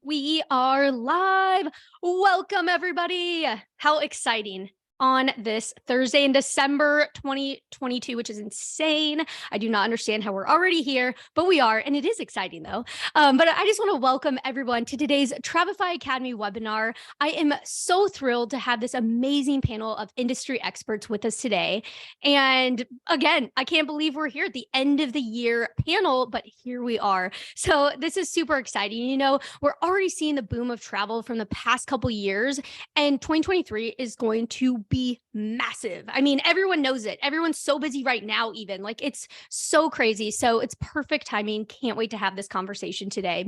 We are live. Welcome, everybody. How exciting on this Thursday in December 2022, which is insane. I do not understand how we're already here, but we are, and it is exciting though. But I just want to welcome everyone to today's Travefy Academy webinar. I am so thrilled to have this amazing panel of industry experts with us today. And again, I can't believe we're here at the end of the year panel, but here we are. So this is super exciting. You know, we're already seeing the boom of travel from the past couple years, and 2023 is going to be massive. I mean, everyone knows it. Everyone's so busy right now, even like it's so crazy. So it's perfect timing. Can't wait to have this conversation today.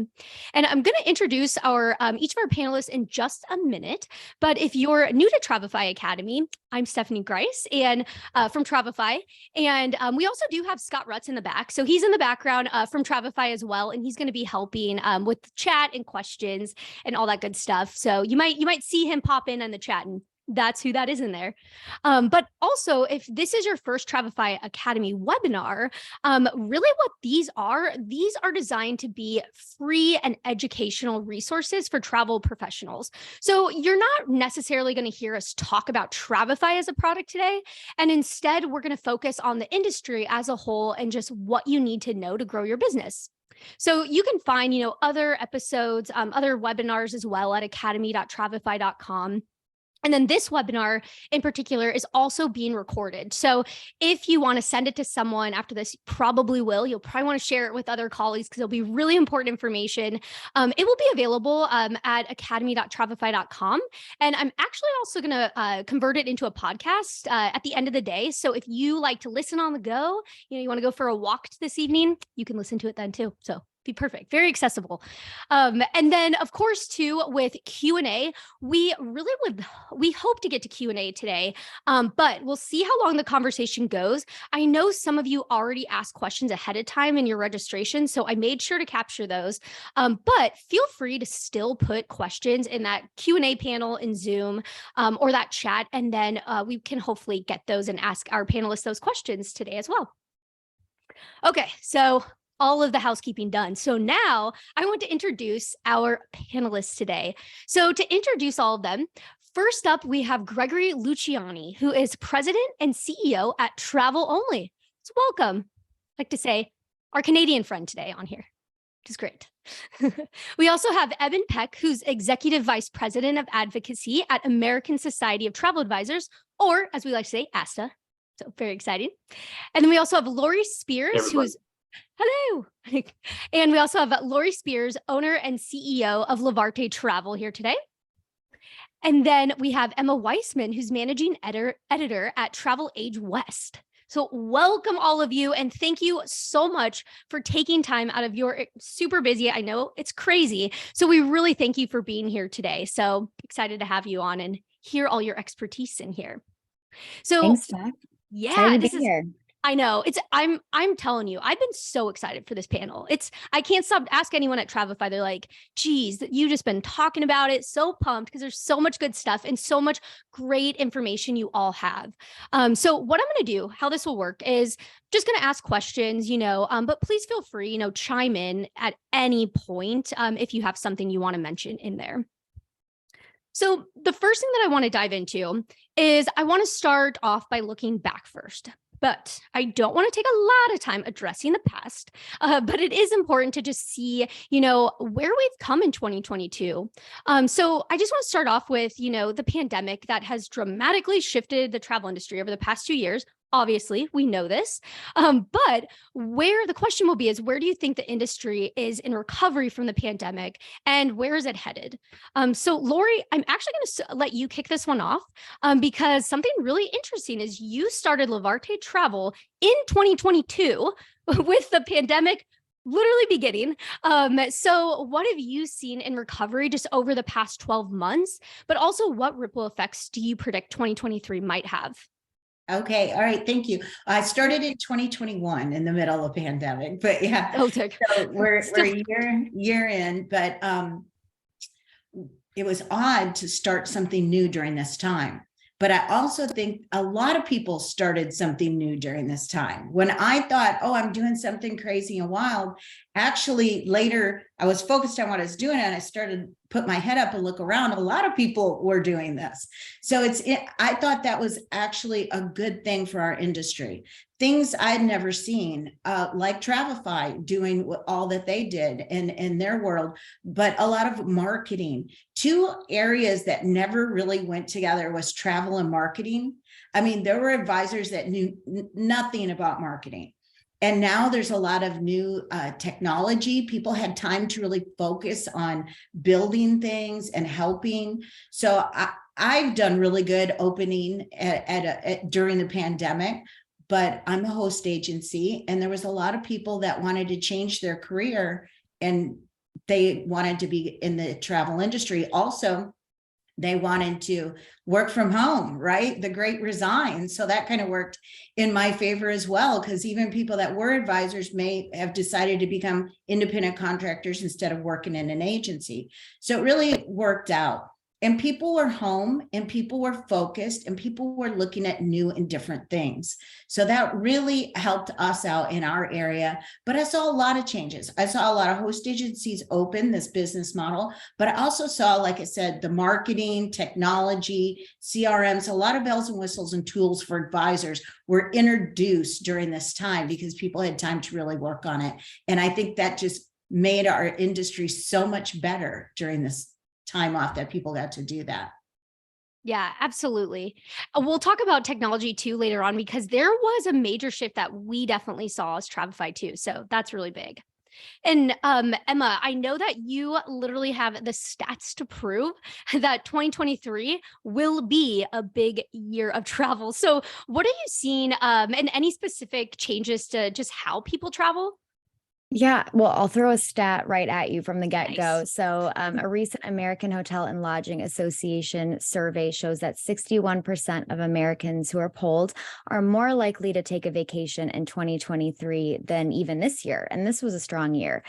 And I'm going to introduce our each of our panelists in just a minute. But if you're new to Travefy Academy, I'm Stephanie Grice and from Travefy. And we also do have Scott Rutz in the back. So he's in the background from Travefy as well. And he's going to be helping with the chat and questions and all that good stuff. So you might see him pop in the chat, and that's who that is in there. But also, if this is your first Travefy Academy webinar, really what these are designed to be free and educational resources for travel professionals. So you're not necessarily going to hear us talk about Travefy as a product today. And instead, we're going to focus on the industry as a whole and just what you need to know to grow your business. So you can find, other episodes, other webinars as well at academy.travefy.com. And then this webinar in particular is also being recorded. So if you want to send it to someone after this, you probably will. You'll probably want to share it with other colleagues because it'll be really important information. It will be available at academy.travefy.com. And I'm actually also going to convert it into a podcast at the end of the day. So if you like to listen on the go, you want to go for a walk this evening, you can listen to it then too. So be perfect, very accessible. And then of course too, with Q&A, we hope to get to Q&A today, but we'll see how long the conversation goes. I know some of you already asked questions ahead of time in your registration, so I made sure to capture those, but feel free to still put questions in that Q&A panel in Zoom or that chat, and then we can hopefully get those and ask our panelists those questions today as well. Okay, so all of the housekeeping done. So now I want to introduce our panelists today. So to introduce all of them, first up, we have Gregory Luciani, who is president and CEO at TravelOnly. So welcome. I'd like to say our Canadian friend today on here, which is great. We also have Eben Peck, who's executive vice president of advocacy at American Society of Travel Advisors, or as we like to say, ASTA. So very exciting. And then we also have Lori Speers, who is hello. And we also have Lori Speers, owner and CEO of Levarte Travel here today. And then we have Emma Weissmann, who's managing editor at TravelAge West. So welcome all of you. And thank you so much for taking time out of your super busy. I know it's crazy. So we really thank you for being here today. So excited to have you on and hear all your expertise in here. So thanks, Steph. Yeah, this is here. I know I'm telling you, I've been so excited for this panel. I can't stop ask anyone at Travefy. They're like, geez, you just been talking about it. So pumped because there's so much good stuff and so much great information you all have. So what I'm going to do, how this will work is just going to ask questions, but please feel free, chime in at any point if you have something you want to mention in there. So the first thing that I want to dive into is I want to start off by looking back first. But I don't want to take a lot of time addressing the past, but it is important to just see, where we've come in 2022. So I just want to start off with, the pandemic that has dramatically shifted the travel industry over the past 2 years. Obviously, we know this, but where the question will be is, where do you think the industry is in recovery from the pandemic and where is it headed? So Lori, I'm actually going to let you kick this one off because something really interesting is you started Levarte Travel in 2022 with the pandemic literally beginning. So what have you seen in recovery just over the past 12 months, but also what ripple effects do you predict 2023 might have? Okay. All right. Thank you. I started in 2021 in the middle of the pandemic, but yeah, so we're a year in, but it was odd to start something new during this time. But I also think a lot of people started something new during this time. When I thought, oh, I'm doing something crazy and wild, actually later I was focused on what I was doing, and I started to put my head up and look around. A lot of people were doing this. So I thought that was actually a good thing for our industry. Things I'd never seen, like Travefy doing all that they did in their world, but a lot of marketing. Two areas that never really went together was travel and marketing. I mean, there were advisors that knew nothing about marketing. And now there's a lot of new technology. People had time to really focus on building things and helping. So I've done really good opening during the pandemic, but I'm a host agency, and there was a lot of people that wanted to change their career, and they wanted to be in the travel industry. Also, they wanted to work from home, right? The great resign. So that kind of worked in my favor as well, because even people that were advisors may have decided to become independent contractors instead of working in an agency. So it really worked out. And people were home, and people were focused, and people were looking at new and different things. So that really helped us out in our area. But I saw a lot of changes. I saw a lot of host agencies open this business model, but I also saw, like I said, the marketing, technology, CRMs, a lot of bells and whistles and tools for advisors were introduced during this time because people had time to really work on it. And I think that just made our industry so much better during this time off that people got to do that. Yeah, absolutely. We'll talk about technology too later on, because there was a major shift that we definitely saw as Travefy too. So that's really big. And Emma, I know that you literally have the stats to prove that 2023 will be a big year of travel. So what are you seeing, and any specific changes to just how people travel? Yeah, well, I'll throw a stat right at you from the get-go. Nice. So a recent American Hotel and Lodging Association survey shows that 61% of Americans who are polled are more likely to take a vacation in 2023 than even this year. And this was a strong year.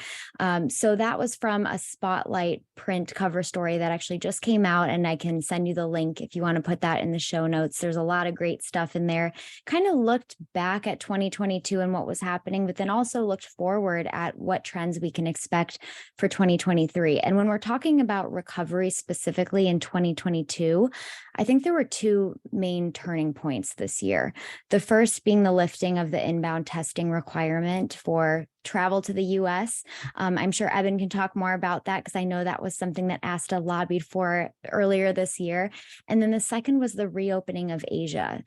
So that was from a Spotlight print cover story that actually just came out, and I can send you the link if you want to put that in the show notes. There's a lot of great stuff in there. Kind of looked back at 2022 and what was happening, but then also looked forward at what trends we can expect for 2023. And when we're talking about recovery specifically in 2022, I think there were two main turning points this year. The first being the lifting of the inbound testing requirement for travel to the US. I'm sure Eben can talk more about that, because I know that was something that ASTA lobbied for earlier this year. And then the second was the reopening of Asia.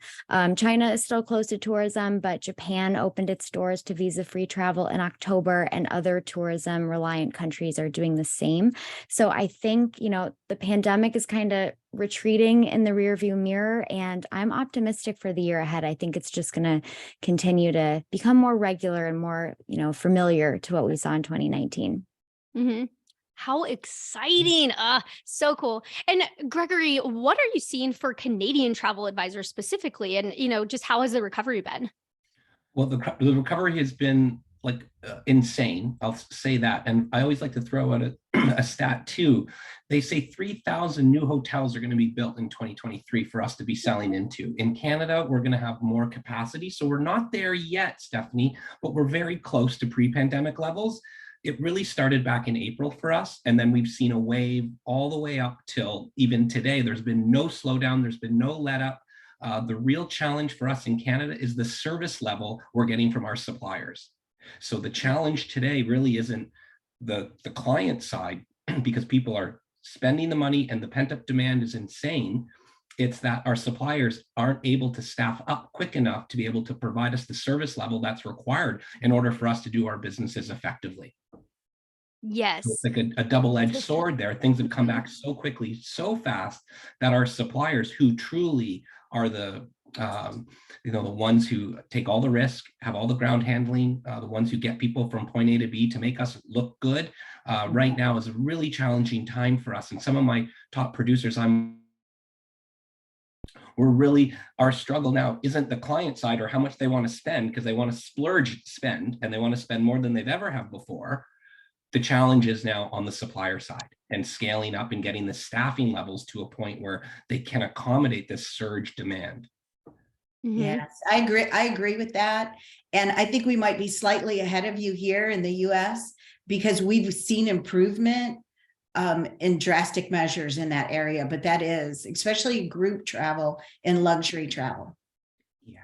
China is still closed to tourism, but Japan opened its doors to visa-free travel in October, and other tourism-reliant countries are doing the same. So I think, the pandemic is kind of retreating in the rearview mirror, and I'm optimistic for the year ahead. I think it's just going to continue to become more regular and more, familiar to what we saw in 2019. Mm-hmm. How exciting. So cool. And Gregory, what are you seeing for Canadian travel advisors specifically? And, just how has the recovery been? Well, the recovery has been insane. I'll say that. And I always like to throw out a stat too. They say 3,000 new hotels are going to be built in 2023 for us to be selling into. In Canada, we're going to have more capacity. So we're not there yet, Stephanie, but we're very close to pre-pandemic levels. It really started back in April for us. And then we've seen a wave all the way up till even today. There's been no slowdown. There's been no let up. The real challenge for us in Canada is the service level we're getting from our suppliers. So the challenge today really isn't the client side, because people are spending the money and the pent-up demand is insane. It's that our suppliers aren't able to staff up quick enough to be able to provide us the service level that's required in order for us to do our businesses effectively. Yes. So it's like a double-edged sword there. Things have come back so quickly, so fast, that our suppliers, who truly are the ones who take all the risk, have all the ground handling, the ones who get people from point A to B to make us look good, right now is a really challenging time for us. And some of my top producers, our struggle now isn't the client side or how much they want to spend, because they want to spend, and they want to spend more than they've ever have before. The challenge is now on the supplier side and scaling up and getting the staffing levels to a point where they can accommodate this surge demand. Mm-hmm. Yes, I agree. I agree with that. And I think we might be slightly ahead of you here in the US. because we've seen improvement in drastic measures in that area, but that is especially group travel and luxury travel. Yeah.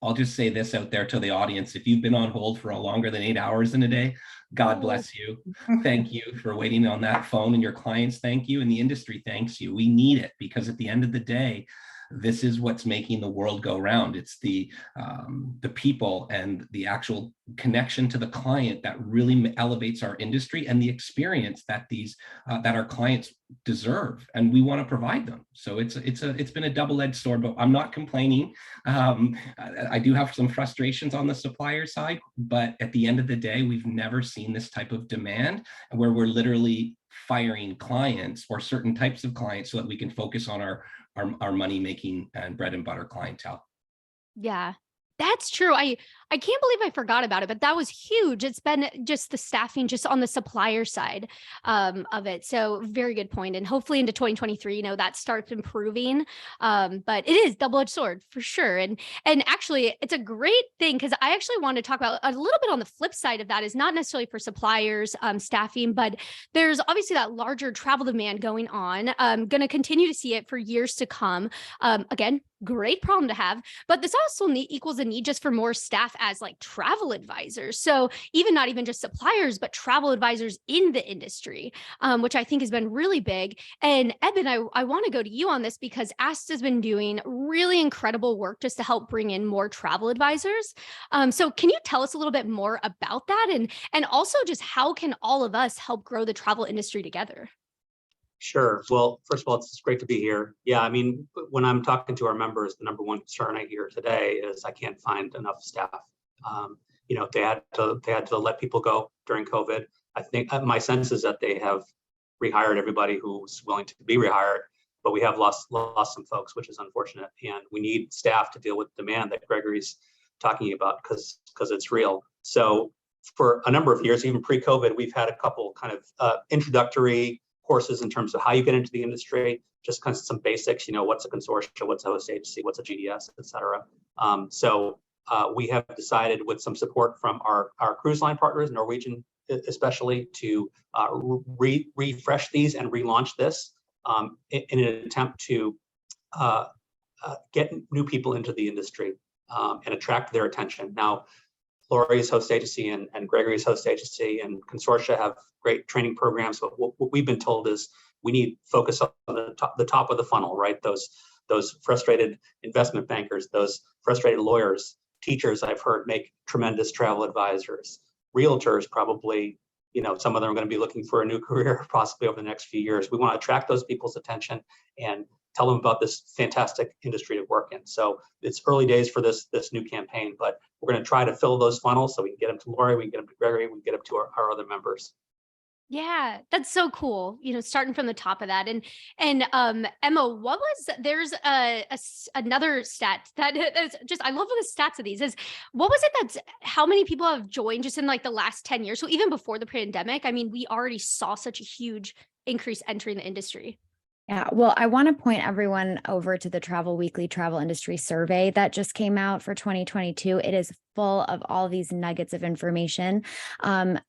I'll just say this out there to the audience. If you've been on hold for longer than 8 hours in a day, God bless you. Thank you for waiting on that phone, and your clients thank you, and the industry thanks you. We need it, because at the end of the day, this is what's making the world go round. It's the people and the actual connection to the client that really elevates our industry and the experience that that our clients deserve, and we want to provide them. So it's been a double-edged sword, but I'm not complaining. I do have some frustrations on the supplier side, but at the end of the day, we've never seen this type of demand where we're literally firing clients or certain types of clients so that we can focus on our money making and bread and butter clientele. Yeah, that's true. I can't believe I forgot about it, but that was huge. It's been just the staffing just on the supplier side of it. So very good point. And hopefully into 2023, that starts improving. But it is double-edged sword for sure. And actually it's a great thing, because I actually want to talk about a little bit on the flip side of that, is not necessarily for suppliers staffing, but there's obviously that larger travel demand going on. Going to continue to see it for years to come. Again, great problem to have, but this also equals a need just for more staff as like travel advisors. So not even just suppliers, but travel advisors in the industry, which I think has been really big. And Eben, I want to go to you on this, because ASTA has been doing really incredible work just to help bring in more travel advisors. So can you tell us a little bit more about that? And also just how can all of us help grow the travel industry together? Sure. Well, first of all, it's great to be here. Yeah, I mean, when I'm talking to our members, the number one concern I hear today is I can't find enough staff. They had to let people go during COVID. I think my sense is that they have rehired everybody who's willing to be rehired, but we have lost some folks, which is unfortunate. And we need staff to deal with demand that Gregory's talking about, because it's real. So for a number of years, even pre-COVID, we've had a couple kind of introductory courses in terms of how you get into the industry, just kind of some basics, what's a consortium, what's a host agency, what's a GDS, et cetera. So we have decided, with some support from our cruise line partners, Norwegian especially, to refresh these and relaunch this in an attempt to get new people into the industry and attract their attention. Now, Lori's host agency and Gregory's host agency and consortia have great training programs, but what we've been told is we need focus on the top of the funnel, right? Those frustrated investment bankers, those frustrated lawyers, teachers I've heard make tremendous travel advisors, realtors probably, some of them are going to be looking for a new career possibly over the next few years. We want to attract those people's attention and tell them about this fantastic industry to work in. So it's early days for this new campaign, but we're going to try to fill those funnels so we can get them to Lori, we can get them to Gregory, we can get them to our other members. Yeah, that's so cool. Starting from the top of that. And Emma, there's another stat that is just, I love the stats of these, is what was it that's how many people have joined just in like the last 10 years? So even before the pandemic, I mean, we already saw such a huge increase entering the industry. Yeah, well, I want to point everyone over to the Travel Weekly Travel Industry Survey that just came out for 2022. It is full of all these nuggets of information. I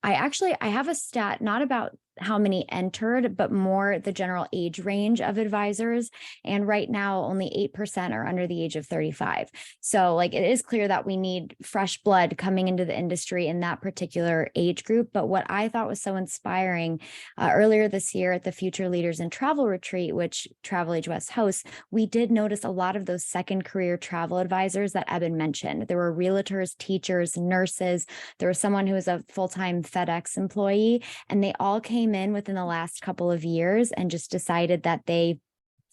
have a stat not about how many entered, but more the general age range of advisors. And right now, only 8% are under the age of 35. So it is clear that we need fresh blood coming into the industry in that particular age group. But what I thought was so inspiring, earlier this year at the Future Leaders in Travel Retreat, which TravelAge West hosts, we did notice a lot of those second career travel advisors that Eben mentioned. There were realtors, teachers, nurses. There was someone who was a full-time FedEx employee, and they all came in within the last couple of years and just decided that they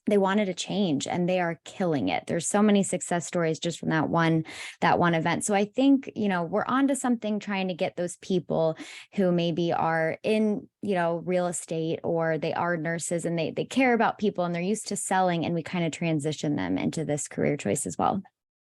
wanted a change, and they are killing it. There's so many success stories just from that one event. So I think, we're onto something, trying to get those people who maybe are in, real estate, or they are nurses and they care about people and they're used to selling, and we kind of transition them into this career choice as well.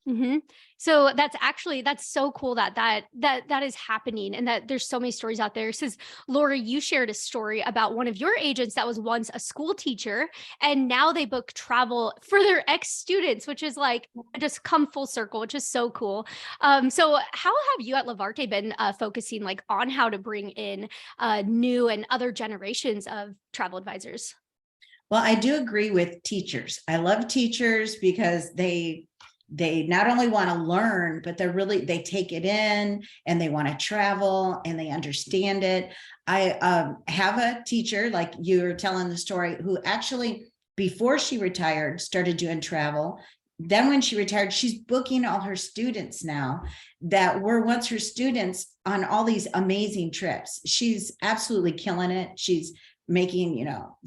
Mm-hmm. So that's so cool that is happening, and that there's so many stories out there. Says Laura, you shared a story about one of your agents that was once a school teacher, and now they book travel for their ex-students, which is like just come full circle, which is so cool. So how have you at Levarte been focusing like on how to bring in new and other generations of travel advisors? Well, I do agree with teachers. I love teachers because they not only want to learn, but they take it in and they want to travel and they understand it. I have a teacher, like you were telling the story, who actually, before she retired, started doing travel. Then when she retired, she's booking all her students now that were once her students on all these amazing trips. She's absolutely killing it. She's making, you know,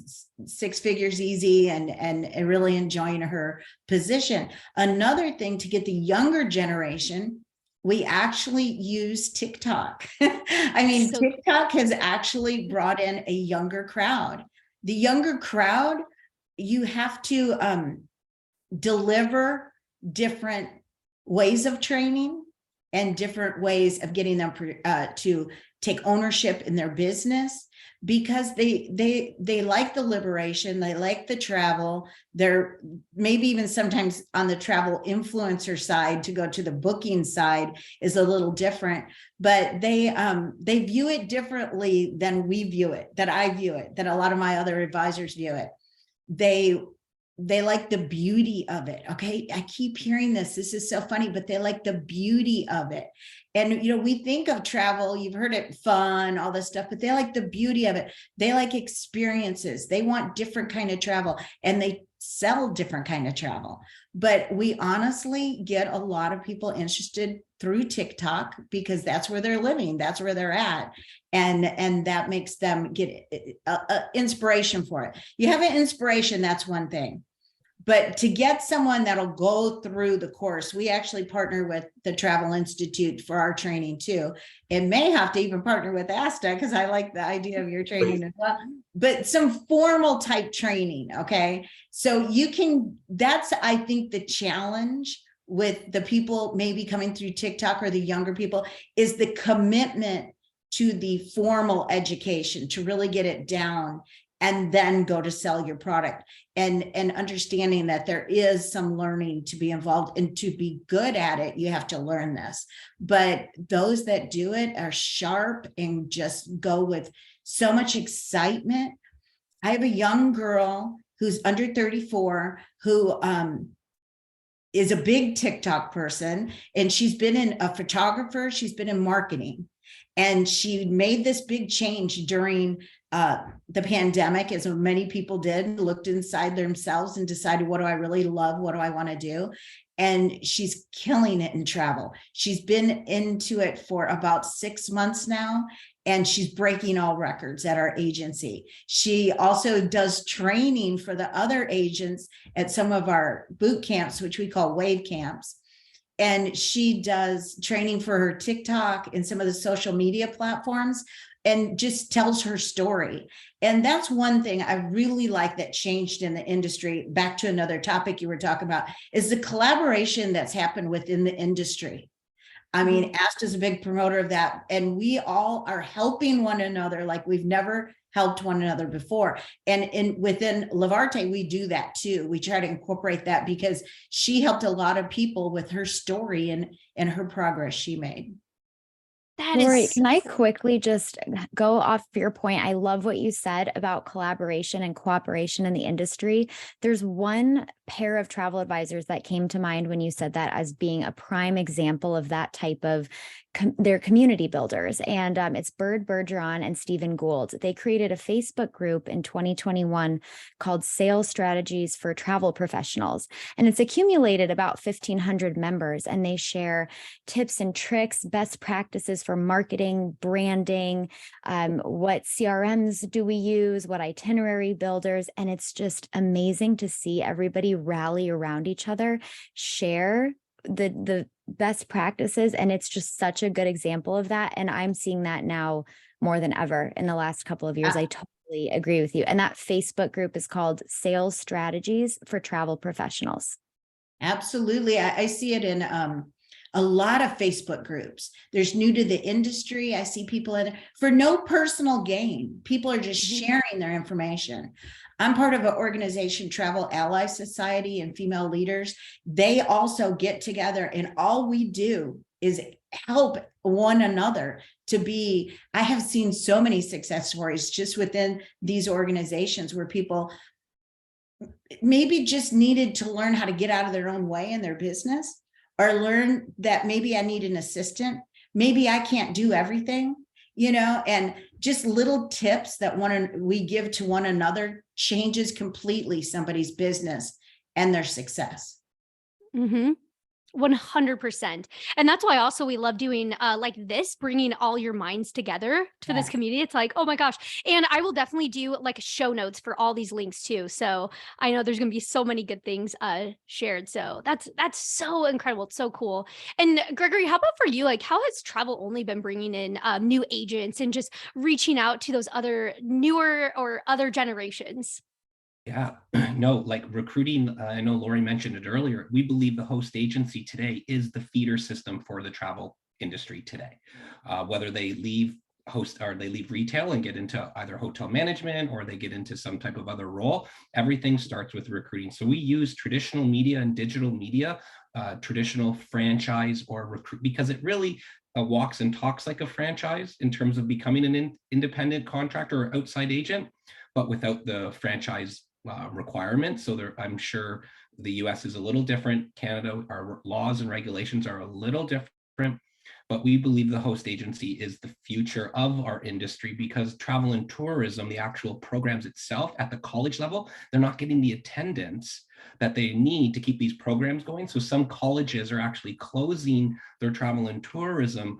six figures easy and really enjoying her position. Another thing, to get the younger generation, we actually use TikTok. I mean, So TikTok has actually brought in a younger crowd. The younger crowd, you have to deliver different ways of training and different ways of getting them to take ownership in their business, because they like the liberation, they like the travel. They're maybe even sometimes on the travel influencer side, to go to the booking side is a little different, but they view it differently than we view it, that I view it, that a lot of my other advisors view it. They like the beauty of it. Okay. I keep hearing this. This is so funny, but they like the beauty of it. And, you know, we think of travel, you've heard it, fun, all this stuff, but they like the beauty of it. They like experiences. They want different kind of travel, and they sell different kind of travel. But we honestly get a lot of people interested through TikTok because that's where they're living. That's where they're at. And that makes them get inspiration for it. You have an inspiration, that's one thing. But to get someone that'll go through the course, we actually partner with the Travel Institute for our training too. It may have to even partner with ASTA, because I like the idea of your training as well, but some formal type training. Okay. So that's, I think, the challenge with the people maybe coming through TikTok, or the younger people, is the commitment to the formal education, to really get it down and then go to sell your product, and understanding that there is some learning to be involved, and to be good at it, you have to learn this. But those that do it are sharp and just go with so much excitement. I have a young girl who's under 34 who is a big TikTok person, and she's been a photographer, she's been in marketing. And she made this big change during the pandemic, as many people did, looked inside themselves and decided, what do I really love? What do I want to do? And she's killing it in travel. She's been into it for about 6 months now, and she's breaking all records at our agency. She also does training for the other agents at some of our boot camps, which we call wave camps. And she does training for her TikTok and some of the social media platforms, and just tells her story. And that's one thing I really like that changed in the industry. Back to another topic you were talking about, is the collaboration that's happened within the industry. I mean, ASTA is a big promoter of that, and we all are helping one another like we've never helped one another before. And within Levarte, we do that too. We try to incorporate that, because she helped a lot of people with her story and her progress she made. Lori, can I quickly just go off your point? I love what you said about collaboration and cooperation in the industry. There's one pair of travel advisors that came to mind when you said that as being a prime example of that type of they're community builders. And it's Bird Bergeron and Stephen Gould. They created a Facebook group in 2021 called Sales Strategies for Travel Professionals. And it's accumulated about 1,500 members, and they share tips and tricks, best practices for marketing, branding, what CRMs do we use, what itinerary builders. And it's just amazing to see everybody rally around each other, share the best practices. And it's just such a good example of that. And I'm seeing that now more than ever in the last couple of years. I totally agree with you. And that Facebook group is called Sales Strategies for Travel Professionals. Absolutely. I see it in a lot of Facebook groups. There's new to the industry. I see people in for no personal gain. People are just sharing their information. I'm part of an organization, Travel Ally Society and Female Leaders. They also get together, and all we do is help one another to be. I have seen so many success stories just within these organizations where people maybe just needed to learn how to get out of their own way in their business, or learn that maybe I need an assistant. Maybe I can't do everything, and just little tips that we give to one another changes completely somebody's business and their success. 100%. And that's why also we love doing like this, bringing all your minds together to this community. It's like, oh my gosh. And I will definitely do like show notes for all these links too. So I know there's going to be so many good things shared. So that's so incredible. It's so cool. And Gregory, how about for you? Like, how has TravelOnly been bringing in new agents and just reaching out to those other newer or other generations? Yeah, no, like recruiting, I know Lori mentioned it earlier. We believe the host agency today is the feeder system for the travel industry today. Whether they leave retail and get into either hotel management, or they get into some type of other role, everything starts with recruiting. So we use traditional media and digital media, traditional franchise or recruit, because it really walks and talks like a franchise in terms of becoming an independent contractor or outside agent, but without the franchise requirements. So I'm sure the US is a little different. Canada, our laws and regulations are a little different, but we believe the host agency is the future of our industry, because travel and tourism, the actual programs itself at the college level, they're not getting the attendance that they need to keep these programs going. So some colleges are actually closing their travel and tourism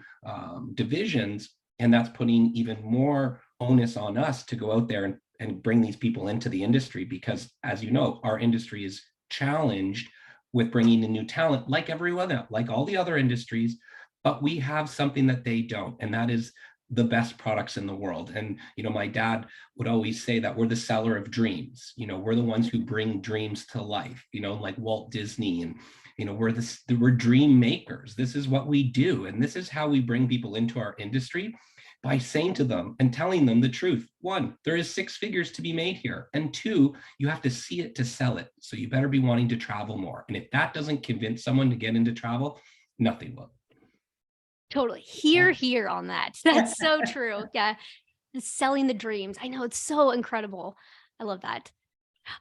divisions, and that's putting even more onus on us to go out there and bring these people into the industry, because as you know, our industry is challenged with bringing in new talent like everyone else, like all the other industries, but we have something that they don't, and that is the best products in the world. And, my dad would always say that we're the seller of dreams. We're the ones who bring dreams to life, like Walt Disney, and, we're dream makers. This is what we do. And this is how we bring people into our industry, by saying to them and telling them the truth. One, there is 6 figures to be made here. And 2, you have to see it to sell it. So you better be wanting to travel more. And if that doesn't convince someone to get into travel, nothing will. Totally. Here on that. That's so true. Yeah. Selling the dreams. I know, it's so incredible. I love that.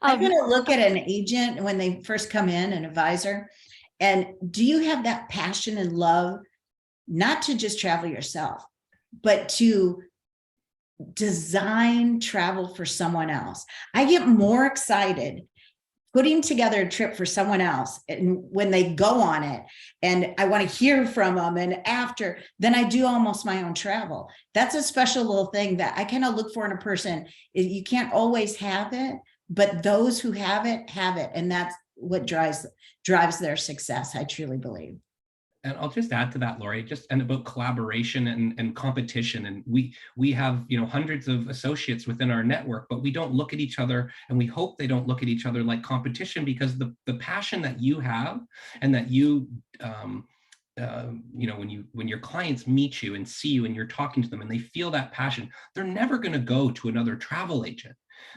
I'm going to look at an agent when they first come in, an advisor, and do you have that passion and love, not to just travel yourself, but to design travel for someone else? I get more excited putting together a trip for someone else, and when they go on it, and I want to hear from them, and after, then I do almost my own travel. That's a special little thing that I kind of look for in a person. You can't always have it, but those who have it, and that's what drives their success, I truly believe. And I'll just add to that, Lori, and about collaboration and competition. And we have, hundreds of associates within our network, but we don't look at each other, and we hope they don't look at each other like competition, because the passion that you have, and that you, when your clients meet you and see you and you're talking to them and they feel that passion, they're never going to go to another travel agent.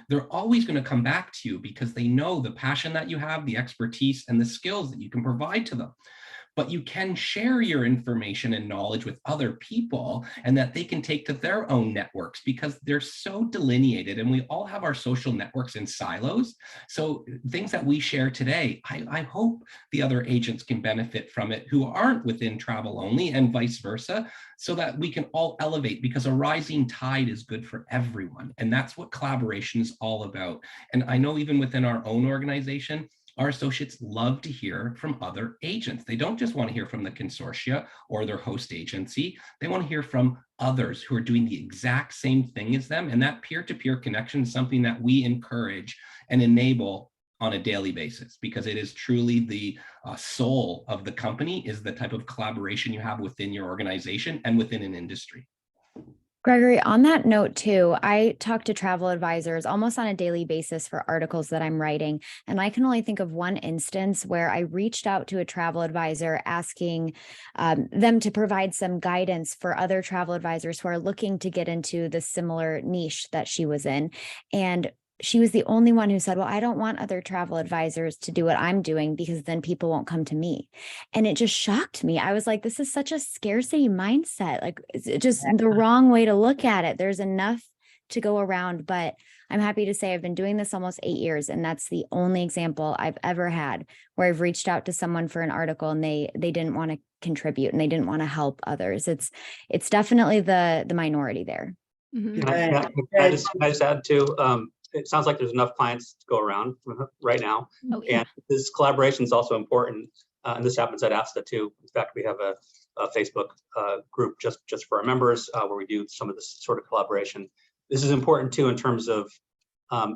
They're always going to come back to you, because they know the passion that you have, the expertise, and the skills that you can provide to them. But you can share your information and knowledge with other people, and that they can take to their own networks, because they're so delineated, and we all have our social networks in silos. So things that we share today, I hope the other agents can benefit from it who aren't within TravelOnly, and vice versa, so that we can all elevate, because a rising tide is good for everyone. And that's what collaboration is all about. And I know even within our own organization, our associates love to hear from other agents. They don't just want to hear from the consortia or their host agency. They want to hear from others who are doing the exact same thing as them. And that peer-to-peer connection is something that we encourage and enable on a daily basis, because it is truly the soul of the company, is the type of collaboration you have within your organization and within an industry. Gregory, on that note too, I talk to travel advisors almost on a daily basis for articles that I'm writing. And I can only think of one instance where I reached out to a travel advisor asking them to provide some guidance for other travel advisors who are looking to get into the similar niche that she was in. And she was the only one who said, well, I don't want other travel advisors to do what I'm doing because then people won't come to me. And it just shocked me. I was like, this is such a scarcity mindset. Like, it's just the wrong way to look at it. There's enough to go around, but I'm happy to say I've been doing this almost 8 years. And that's the only example I've ever had where I've reached out to someone for an article and they didn't want to contribute and they didn't want to help others. It's definitely the minority there. Mhm. Can I just add too, it sounds like there's enough clients to go around right now. Oh, yeah. And this collaboration is also important. And this happens at ASTA too. In fact, we have a Facebook group just for our members where we do some of this sort of collaboration. This is important too in terms of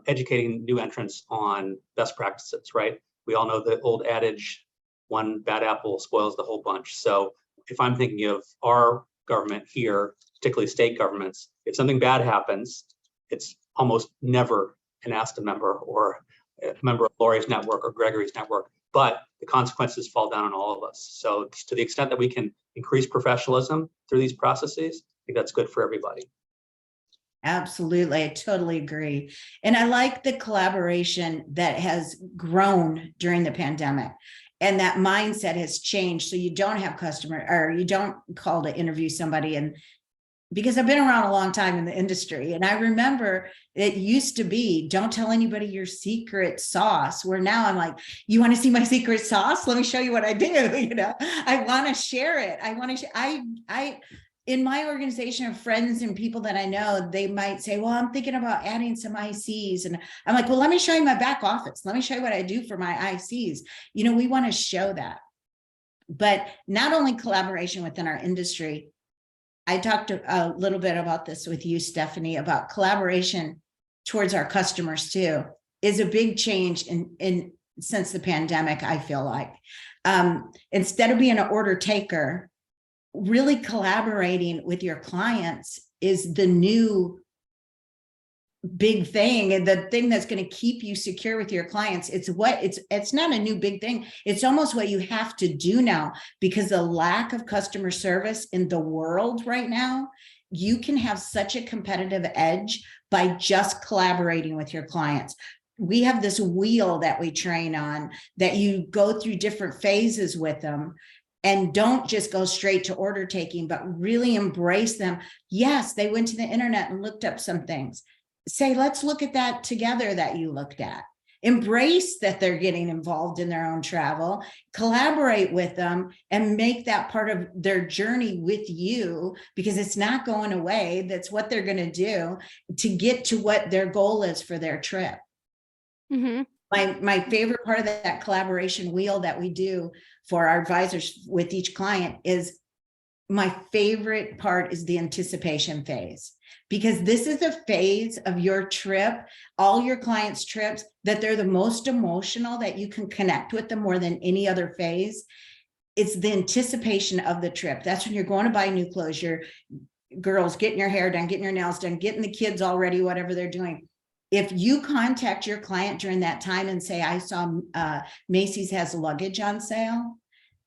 educating new entrants on best practices, right? We all know the old adage, one bad apple spoils the whole bunch. So if I'm thinking of our government here, particularly state governments, if something bad happens, it's almost never an ASTA member or a member of Lori's network or Gregory's network, but the consequences fall down on all of us. So to the extent that we can increase professionalism through these processes, I think that's good for everybody. Absolutely. I totally agree. And I like the collaboration that has grown during the pandemic. And that mindset has changed. So you don't have customer or you don't call to interview somebody. And because I've been around a long time in the industry, and I remember it used to be, don't tell anybody your secret sauce, where now I'm like, you want to see my secret sauce? Let me show you what I do. You know, I want to share it. I want to, I, in my organization of friends and people that I know, they might say, well, I'm thinking about adding some ICs. And I'm like, well, let me show you my back office. Let me show you what I do for my ICs. You know, we want to show that. But not only collaboration within our industry, I talked a little bit about this with you, Stephanie, about collaboration towards our customers too, is a big change in since the pandemic, I feel like. Instead of being an order taker, really collaborating with your clients is the new big thing, and the thing that's going to keep you secure with your clients. It's not a new big thing. It's almost what you have to do now, because the lack of customer service in the world right now, you can have such a competitive edge by just collaborating with your clients. We have this wheel that we train on, that you go through different phases with them. And don't just go straight to order taking, but really embrace them. Yes, they went to the internet and looked up some things. Say, let's look at that together that you looked at. Embrace that they're getting involved in their own travel, collaborate with them, and make that part of their journey with you, because it's not going away. That's what they're going to do to get to what their goal is for their trip. Mm-hmm. My favorite part of that collaboration wheel that we do for our advisors with each client is, my favorite part is the anticipation phase, because this is a phase of your trip, all your clients' trips, that they're the most emotional, that you can connect with them more than any other phase. It's the anticipation of the trip. That's when you're going to buy new clothes, your girls getting your hair done, getting your nails done, getting the kids all ready, whatever they're doing. If you contact your client during that time and say, I saw Macy's has luggage on sale,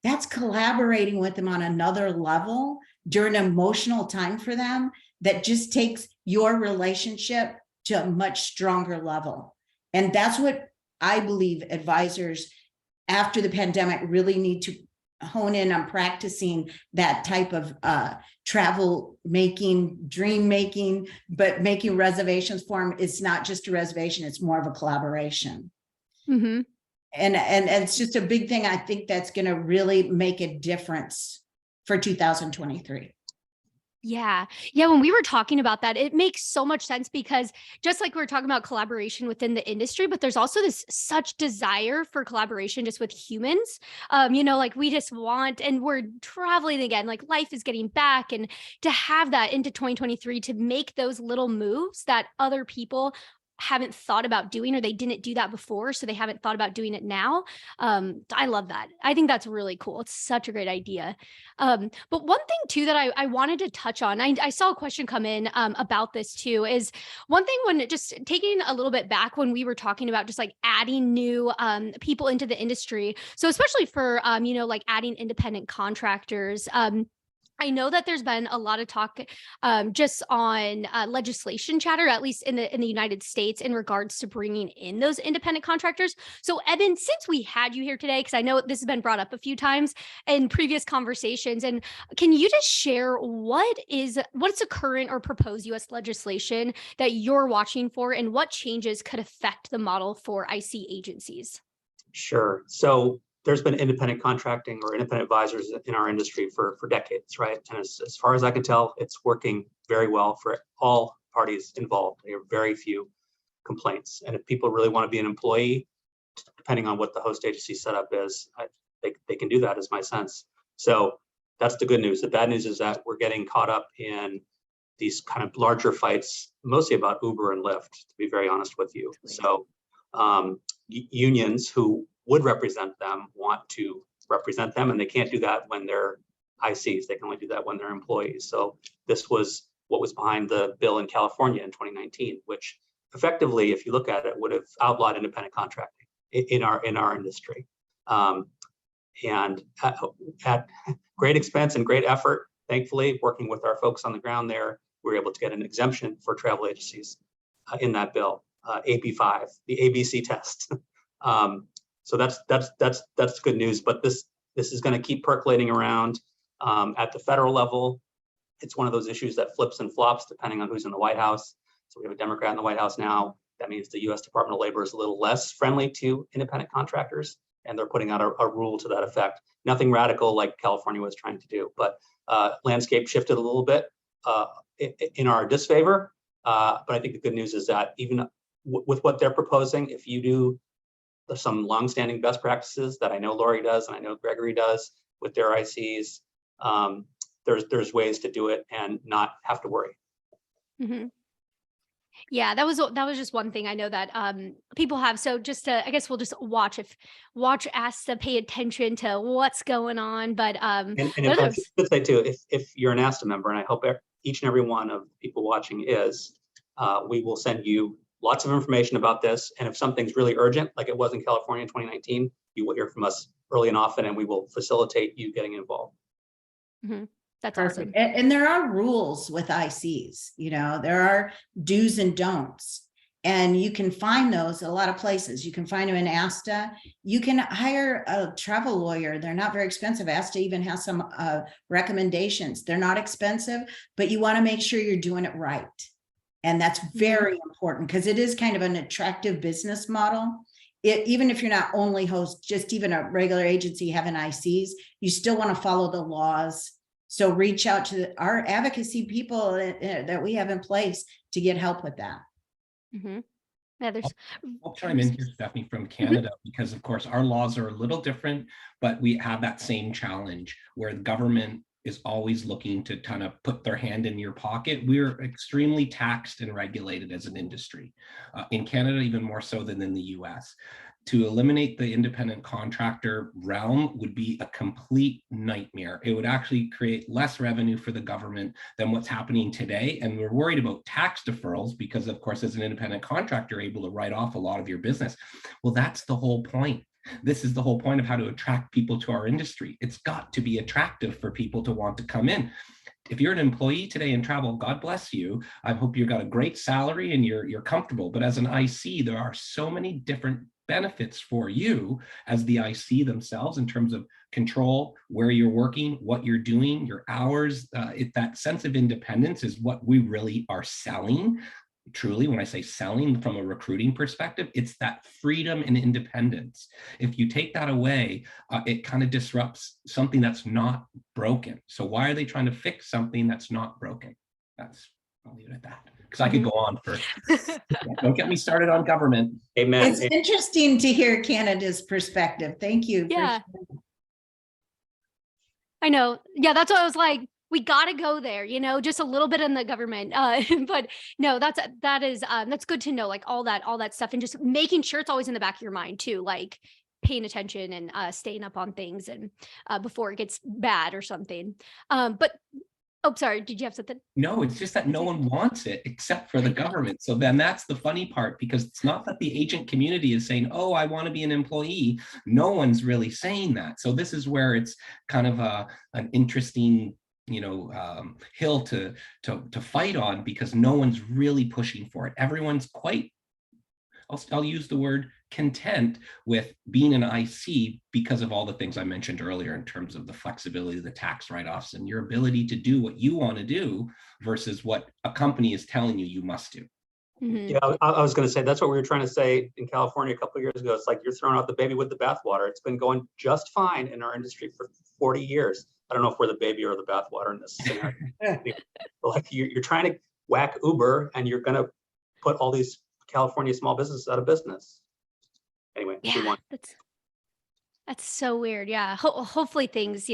that's collaborating with them on another level during an emotional time for them, that just takes your relationship to a much stronger level. And that's what I believe advisors after the pandemic really need to hone in on, practicing that type of travel making, dream making, but making reservations for them. It's not just a reservation, it's more of a collaboration. Mm-hmm. And it's just a big thing. I think that's going to really make a difference for 2023. Yeah. When we were talking about that, it makes so much sense, because just like we were talking about collaboration within the industry, but there's also this such desire for collaboration just with humans. Like we just want, and we're traveling again, like life is getting back, and to have that into 2023, to make those little moves that other people haven't thought about doing, or they didn't do that before, so they haven't thought about doing it now. I love that. I think that's really cool. It's such a great idea. But one thing too that I wanted to touch on, I saw a question come in about this too, is one thing when just taking a little bit back when we were talking about just like adding new people into the industry. So especially for, like adding independent contractors, I know that there's been a lot of talk just on legislation chatter, at least in the United States, in regards to bringing in those independent contractors. So, Eben, since we had you here today, because I know this has been brought up a few times in previous conversations, and can you just share what's the current or proposed U.S. legislation that you're watching for, and what changes could affect the model for IC agencies? Sure. So there's been independent contracting or independent advisors in our industry for decades, right? And as far as I can tell, it's working very well for all parties involved. There are very few complaints. And if people really want to be an employee, depending on what the host agency setup is, they can do that, is my sense. So that's the good news. The bad news is that we're getting caught up in these kind of larger fights, mostly about Uber and Lyft, to be very honest with you. So unions who would represent them want to represent them, and they can't do that when they're ICs. They can only do that when they're employees. So this was what was behind the bill in California in 2019, which effectively, if you look at it, would have outlawed independent contracting in our industry. And at great expense and great effort, thankfully, working with our folks on the ground there, we were able to get an exemption for travel agencies in that bill, AB5, the ABC test. So that's good news, but this is going to keep percolating around at the federal level. It's one of those issues that flips and flops depending on who's in the White House. So we have a Democrat in the White House now. That means the U.S. Department of Labor is a little less friendly to independent contractors, and they're putting out a rule to that effect. Nothing radical like California was trying to do, but landscape shifted a little bit in our disfavor. But I think the good news is that even with what they're proposing, if you do some longstanding best practices that I know Lori does and I know Gregory does with their ICs, there's ways to do it and not have to worry. Mm-hmm. Yeah, that was just one thing I know that people have. So I guess we'll just watch ASTA, pay attention to what's going on. But and if I should say too, if you're an ASTA member, and I hope each and every one of the people watching is, we will send you lots of information about this. And if something's really urgent, like it was in California in 2019, you will hear from us early and often, and we will facilitate you getting involved. Mm-hmm. That's perfect. Awesome. And there are rules with ICs, there are do's and don'ts, and you can find those a lot of places. You can find them in ASTA. You can hire a travel lawyer. They're not very expensive. ASTA even has some recommendations. They're not expensive, but you want to make sure you're doing it right. And that's very important because it is kind of an attractive business model. Even if you're not only host, just even a regular agency having ICs, you still want to follow the laws. So reach out to our advocacy people that we have in place to get help with that. Mm-hmm. Yeah, I'll chime in here, Stephanie, from Canada, because of course our laws are a little different, but we have that same challenge where the government is always looking to kind of put their hand in your pocket. We're extremely taxed and regulated as an industry. In Canada, even more so than in the US. To eliminate the independent contractor realm would be a complete nightmare. It would actually create less revenue for the government than what's happening today. And we're worried about tax deferrals because, of course, as an independent contractor, you're able to write off a lot of your business. Well, that's the whole point. This is the whole point of how to attract people to our industry. It's got to be attractive for people to want to come in. If you're an employee today in travel, God bless you. I hope you've got a great salary and you're comfortable. But as an IC, there are so many different benefits for you as the IC themselves in terms of control, where you're working, what you're doing, your hours. That sense of independence is what we really are selling. Truly, when I say selling from a recruiting perspective, it's that freedom and independence. If you take that away, it kind of disrupts something that's not broken. So why are they trying to fix something that's not broken? I'll leave it at that, because I could go on for, don't get me started on government. Amen. It's interesting to hear Canada's perspective. Thank you. Yeah. I know. Yeah, that's what I was like. we got to go there, just a little bit in the government. But no, that's good to know, like all that stuff, and just making sure it's always in the back of your mind too, like paying attention and staying up on things and before it gets bad or something. But oh, sorry, did you have something? No, it's just that no one wants it except for the government. So then that's the funny part, because it's not that the agent community is saying, oh, I want to be an employee. No one's really saying that. So this is where it's kind of an interesting hill to fight on, because no one's really pushing for it. Everyone's quite, I'll use the word, content with being an IC because of all the things I mentioned earlier in terms of the flexibility of the tax write-offs and your ability to do what you want to do versus what a company is telling you must do. Mm-hmm. Yeah, I was going to say, that's what we were trying to say in California a couple of years ago. It's like you're throwing out the baby with the bathwater. It's been going just fine in our industry for 40 years. I don't know if we're the baby or the bathwater in this scenario. Like you're trying to whack Uber, and you're going to put all these California small businesses out of business. Anyway, Yeah, that's so weird. Yeah, hopefully things,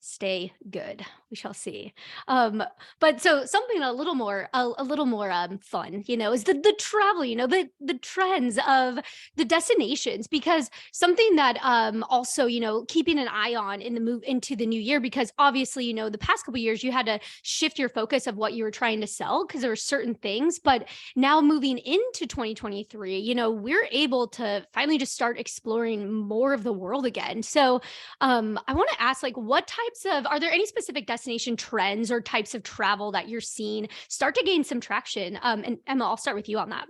stay good. We shall see. But so something a little more fun, is the travel, the trends of the destinations, because something that also, keeping an eye on in the move into the new year, because obviously, the past couple of years you had to shift your focus of what you were trying to sell because there were certain things, but now moving into 2023, we're able to finally just start exploring more of the world again. So I want to ask, like, are there any specific destination trends or types of travel that you're seeing start to gain some traction? And Emma, I'll start with you on that.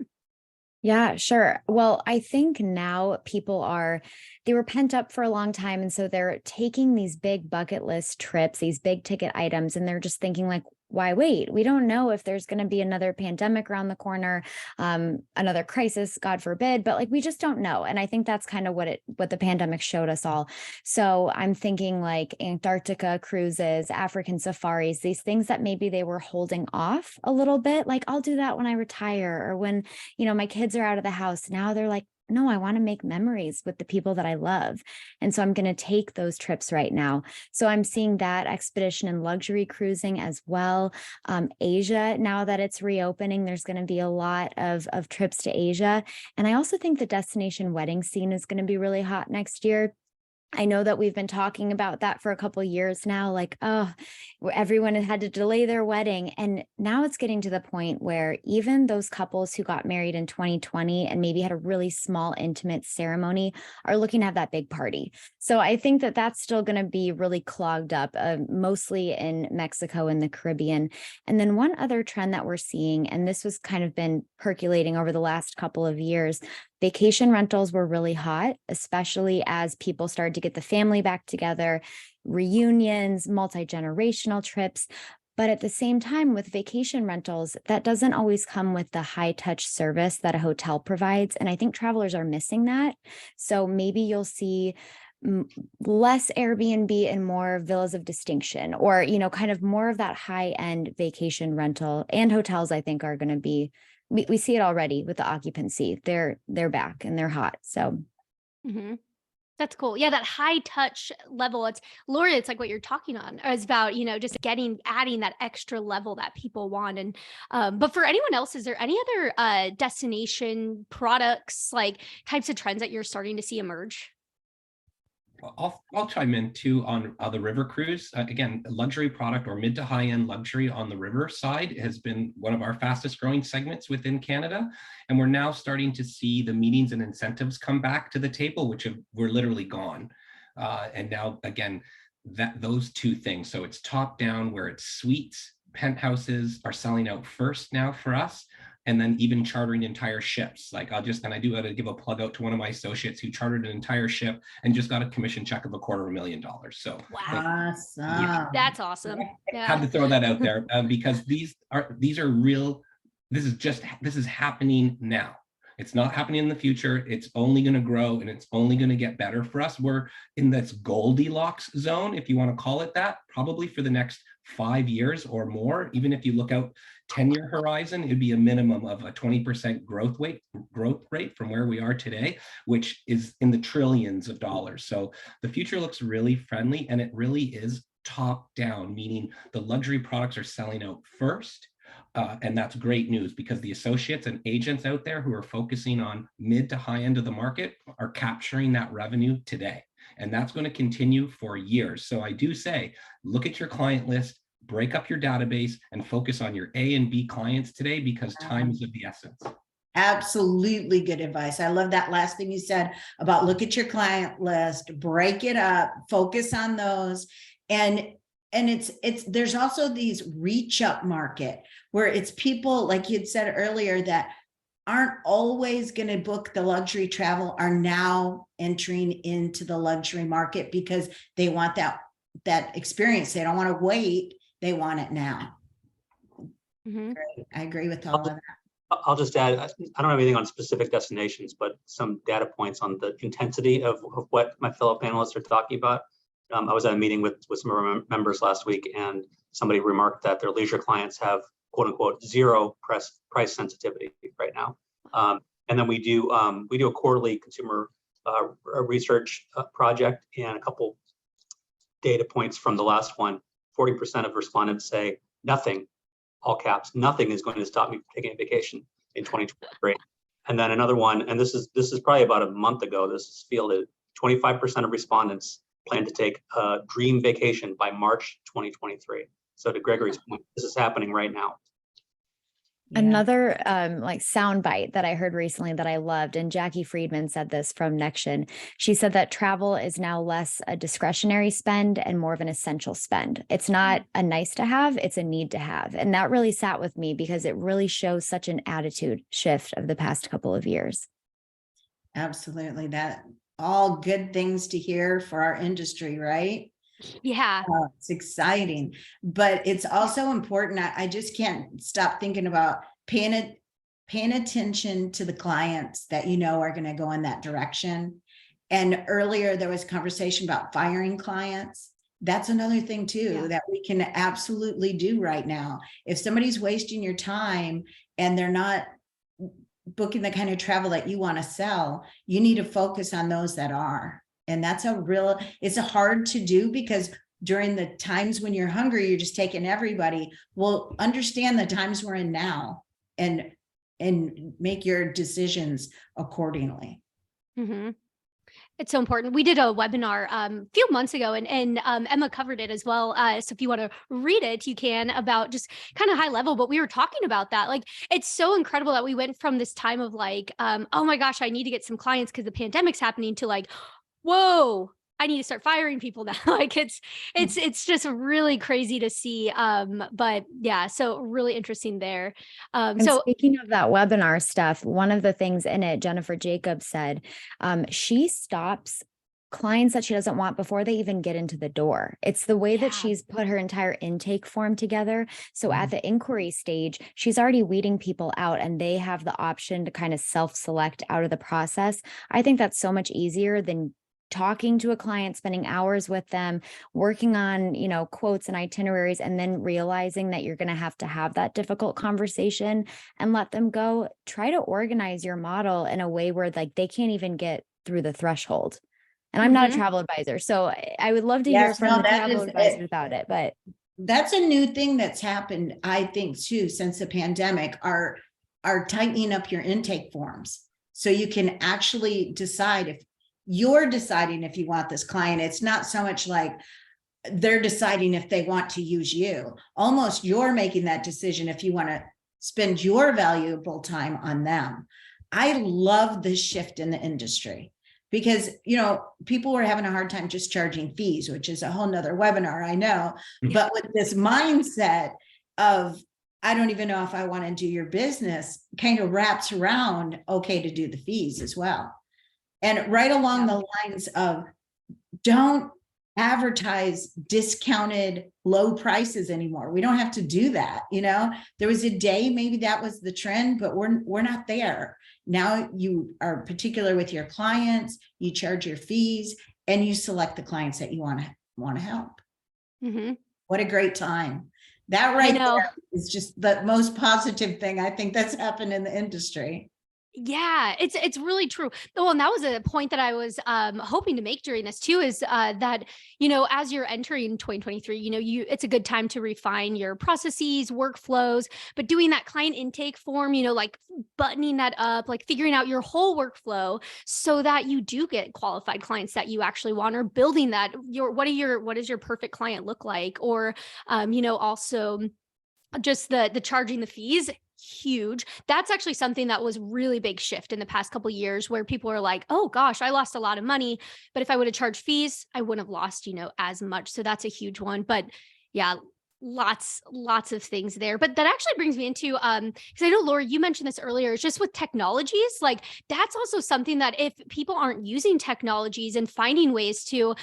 Yeah, sure. Well, I think now they were pent up for a long time. And so they're taking these big bucket list trips, these big ticket items, and they're just thinking like, why wait? We don't know if there's going to be another pandemic around the corner, another crisis, God forbid, but like, we just don't know. And I think that's kind of what the pandemic showed us all. So I'm thinking like Antarctica cruises, African safaris, these things that maybe they were holding off a little bit. Like, I'll do that when I retire, or when, my kids are out of the house. Now they're like, no, I want to make memories with the people that I love. And so I'm going to take those trips right now. So I'm seeing that expedition and luxury cruising as well. Asia, now that it's reopening, there's going to be a lot of trips to Asia. And I also think the destination wedding scene is going to be really hot next year. I know that we've been talking about that for a couple of years now, like, oh, everyone had to delay their wedding. And now it's getting to the point where even those couples who got married in 2020 and maybe had a really small, intimate ceremony are looking to have that big party. So I think that that's still going to be really clogged up, mostly in Mexico and the Caribbean. And then one other trend that we're seeing, and this was kind of been percolating over the last couple of years, vacation rentals were really hot, especially as people started to get the family back together, reunions, multi-generational trips. But at the same time, with vacation rentals, that doesn't always come with the high touch service that a hotel provides. And I think travelers are missing that. So maybe you'll see less Airbnb and more villas of distinction, or, kind of more of that high end vacation rental. And hotels, I think, are going to be, we see it already with the occupancy. They're back and they're hot. So mm-hmm. That's cool. Yeah, that high touch level. It's Laura, it's like what you're talking on is about, just adding that extra level that people want. And but for anyone else, is there any other destination products, like types of trends that you're starting to see emerge? I'll chime in too on the river cruise. Again, luxury product or mid to high end luxury on the river side has been one of our fastest growing segments within Canada. And we're now starting to see the meetings and incentives come back to the table, which were literally gone. And now, again, those two things. So it's top down where it's suites, penthouses are selling out first now for us. And then even chartering entire ships. Like I do got to give a plug out to one of my associates who chartered an entire ship and just got a commission check of $250,000. So wow, awesome. Yeah, that's awesome. Yeah. Had to throw that out there because these are real. This is happening now. It's not happening in the future. It's only going to grow and it's only going to get better for us. We're in this Goldilocks zone, if you want to call it that, probably for the next 5 years or more. Even if you look out 10-year horizon, it'd be a minimum of a 20% growth rate from where we are today, which is in the trillions of dollars. So the future looks really friendly, and it really is top down, meaning the luxury products are selling out first. And that's great news because the associates and agents out there who are focusing on mid to high end of the market are capturing that revenue today. And that's going to continue for years. So I do say, look at your client list, break up your database, and focus on your A and B clients today because time is of the essence. Absolutely good advice. I love that last thing you said about look at your client list, break it up, focus on those. And it's there's also these reach up market where it's people, like you'd said earlier, that aren't always going to book the luxury travel are now entering into the luxury market because they want that experience. They don't want to wait. They want it now. Mm-hmm. Great. I agree with all of that. I'll just add, I don't have anything on specific destinations, but some data points on the intensity of what my fellow panelists are talking about. I was at a meeting with some of our members last week, and somebody remarked that their leisure clients have "quote unquote" zero price sensitivity right now. And then we do a quarterly consumer research project, and a couple data points from the last one. 40% of respondents say nothing, all caps, nothing is going to stop me from taking a vacation in 2023. And then another one, and this is probably about a month ago, this is fielded, 25% of respondents plan to take a dream vacation by March 2023. So to Gregory's point, this is happening right now. Yeah. Another like soundbite that I heard recently that I loved, and Jackie Friedman said this from Nexion. She said that travel is now less a discretionary spend and more of an essential spend. It's not a nice to have, it's a need to have. And that really sat with me because it really shows such an attitude shift of the past couple of years. Absolutely. That all good things to hear for our industry, right? Yeah. It's exciting, but it's also important. I just can't stop thinking about paying attention to the clients that you know are going to go in that direction. And earlier there was conversation about firing clients. That's another thing too, that we can absolutely do right now. If somebody's wasting your time and they're not booking the kind of travel that you want to sell, you need to focus on those that are. And that's it's hard to do because during the times when you're hungry, you're just taking everybody. Well, understand the times we're in now and make your decisions accordingly. Mm-hmm. It's so important. We did a webinar a few months ago and Emma covered it as well. So if you want to read it, you can, about just kind of high level, but we were talking about that. Like, it's so incredible that we went from this time of like, oh my gosh, I need to get some clients because the pandemic's happening, to like, whoa, I need to start firing people now. Like it's just really crazy to see. But yeah, so really interesting there. So speaking of that webinar stuff, one of the things in it, Jennifer Jacobs said, she stops clients that she doesn't want before they even get into the door. It's the way that she's put her entire intake form together. So at the inquiry stage, she's already weeding people out and they have the option to kind of self-select out of the process. I think that's so much easier than talking to a client, spending hours with them, working on, quotes and itineraries, and then realizing that you're going to have that difficult conversation and let them go. Try to organize your model in a way where like they can't even get through the threshold. And I'm not a travel advisor, so I would love to hear from the travel advisor about it. But that's a new thing that's happened, I think, too, since the pandemic, are tightening up your intake forms. So you can actually decide if you're deciding if you want this client. It's not so much like they're deciding if they want to use you. Almost you're making that decision if you want to spend your valuable time on them. I love this shift in the industry because, people were having a hard time just charging fees, which is a whole nother webinar, I know. But with this mindset of, I don't even know if I want to do your business, kind of wraps around okay to do the fees as well. And right along the lines of, don't advertise discounted low prices anymore. We don't have to do that. There was a day, maybe that was the trend, but we're not there. Now you are particular with your clients, you charge your fees, and you select the clients that you want to help. Mm-hmm. What a great time. That right there is just the most positive thing I think that's happened in the industry. Yeah, it's really true. Oh, and that was a point that I was hoping to make during this too, is that, as you're entering 2023, it's a good time to refine your processes, workflows, but doing that client intake form, like buttoning that up, like figuring out your whole workflow so that you do get qualified clients that you actually want, or building that what does your perfect client look like? Or also just the charging the fees, huge. That's actually something that was really big shift in the past couple of years, where people are like, oh gosh, I lost a lot of money, but if I would have charged fees, I wouldn't have lost, as much. So that's a huge one. But yeah, lots of things there. But that actually brings me into because I know, Laura, you mentioned this earlier, it's just with technologies, like that's also something that if people aren't using technologies and finding ways to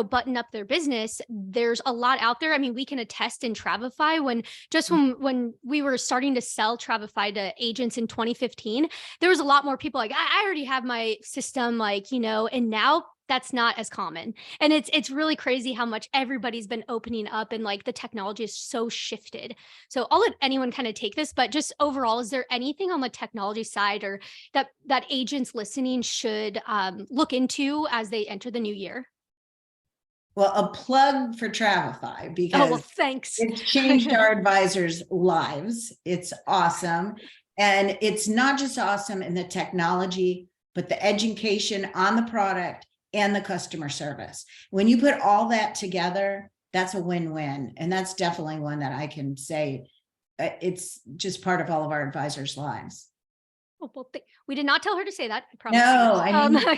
button up their business, there's a lot out there. I mean, we can attest in Travify, when we were starting to sell Travify to agents in 2015, there was a lot more people like, I already have my system, and now that's not as common. And it's really crazy how much everybody's been opening up, and like the technology is so shifted. So I'll let anyone kind of take this, but just overall, is there anything on the technology side or that agents listening should look into as they enter the new year? Well, a plug for Travify, Oh, because well, thanks. it's changed our advisors' lives. It's awesome. And it's not just awesome in the technology, but the education on the product and the customer service. When you put all that together, that's a win-win. And that's definitely one that I can say it's just part of all of our advisors' lives. Oh, well, we did not tell her to say that. I promise. No, I mean, I